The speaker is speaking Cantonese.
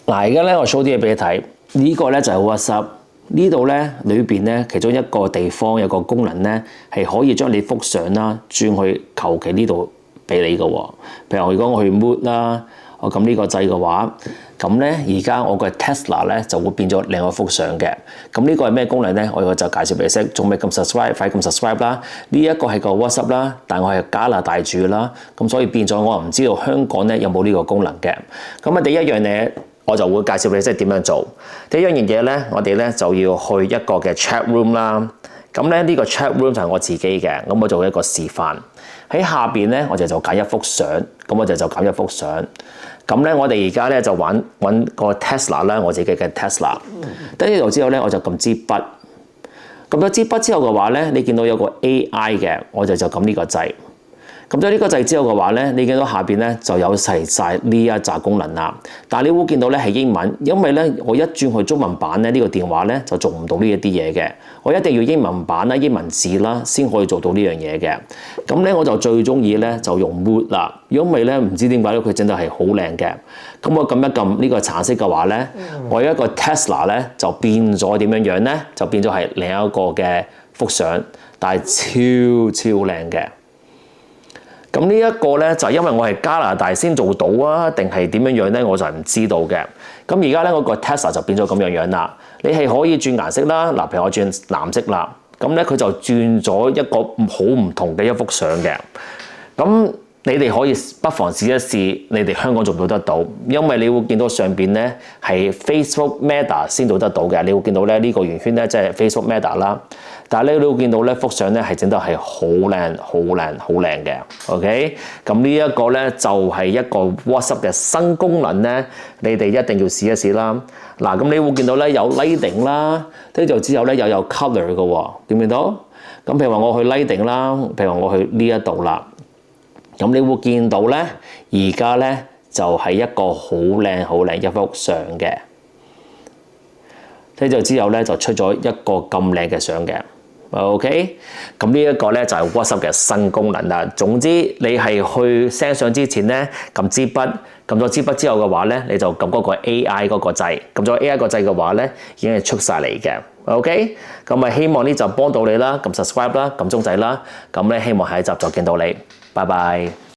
嗱，而家咧我 show 啲嘢俾你睇，呢個咧就係 WhatsApp。呢度咧裏邊咧其中一個地方有個功能咧係可以將你幅相啦轉去求其呢度俾你嘅喎。譬如如果我去 Mood 啦，我撳呢個掣嘅話，咁咧而家我個 Tesla 咧就會變咗另外一幅相嘅。咁呢個係咩功能咧？我就介紹俾你識，仲未撳 subscribe，快撳 subscribe 啦。呢一個係個 WhatsApp 啦，但我係加拿大住啦，咁所以變咗我唔知道香港咧有冇呢個功能嘅。咁啊第一樣嘢。我就會介紹俾你即係點樣做。第一樣嘢咧，我哋咧就要去一個嘅 chat room 啦。咁咧呢個 chat room 就係我自己嘅，咁我做一個示範。喺下邊咧，我就揀一幅相，咁我就揀一幅相。咁咧我哋而家咧就揾個 Tesla 啦，我自己嘅 Tesla。跟住之後咧，我就撳支筆。撳咗支筆之後嘅話咧，你見到有個 AI 嘅，我就撳呢個掣。咁咗呢個掣之後嘅話咧，你見到下邊咧就有齊晒呢一紮功能啦。但係你會見到咧係英文，因為咧我一轉去中文版咧呢個電話咧就做唔到呢一啲嘢嘅。我一定要英文版啦、英文字啦先可以做到呢樣嘢嘅。咁咧我就最中意咧就用 Mood 啦。如果唔係咧唔知點解咧佢真係好靚嘅。咁我撳一撳呢個橙色嘅話咧，我一個 Tesla 咧就變咗點樣樣咧？就變咗係另一個嘅幅相，但係超靚嘅。咁呢一個咧就係因為我係加拿大先做到啊，定係點樣樣咧？我就唔知道嘅。咁而家咧我個 Tesla 就變咗咁樣樣啦。你係可以轉顏色啦，嗱，譬如我轉藍色啦，咁咧佢就轉咗一個好唔同嘅一幅相嘅。咁你哋可以不妨試一試，你哋香港做唔做得到？因為你會見到上邊咧係 Facebook Meta 先做得到嘅。你會見到咧呢個圓圈咧即係 Facebook Meta 啦。但係咧，你會見到咧幅相咧係整得係好靚嘅。OK， 咁呢一個咧就係一個 WhatsApp 嘅新功能咧，你哋一定要試一試啦。嗱，咁你會見到咧有 lighting 啦，跟住之後咧又有 color 嘅喎，見唔見到？咁譬如話我去 lighting 啦，譬如話我去呢一度啦，咁你會見到咧而家咧就係一個好靚一幅相嘅。跟住之後咧就出咗一個咁靚嘅相嘅。OK， 咁呢一個咧就係 WhatsApp 嘅新功能啦。總之你係去 send 相之前咧，撳支筆，撳咗支筆之後嘅話咧，你就撳嗰個 AI 嗰個掣，撳咗 AI 個掣嘅話咧，已經係出晒嚟嘅。OK， 咁啊希望呢集幫到你啦，撳 subscribe 啦，撳鐘仔啦，咁咧希望下一集再見到你，拜拜。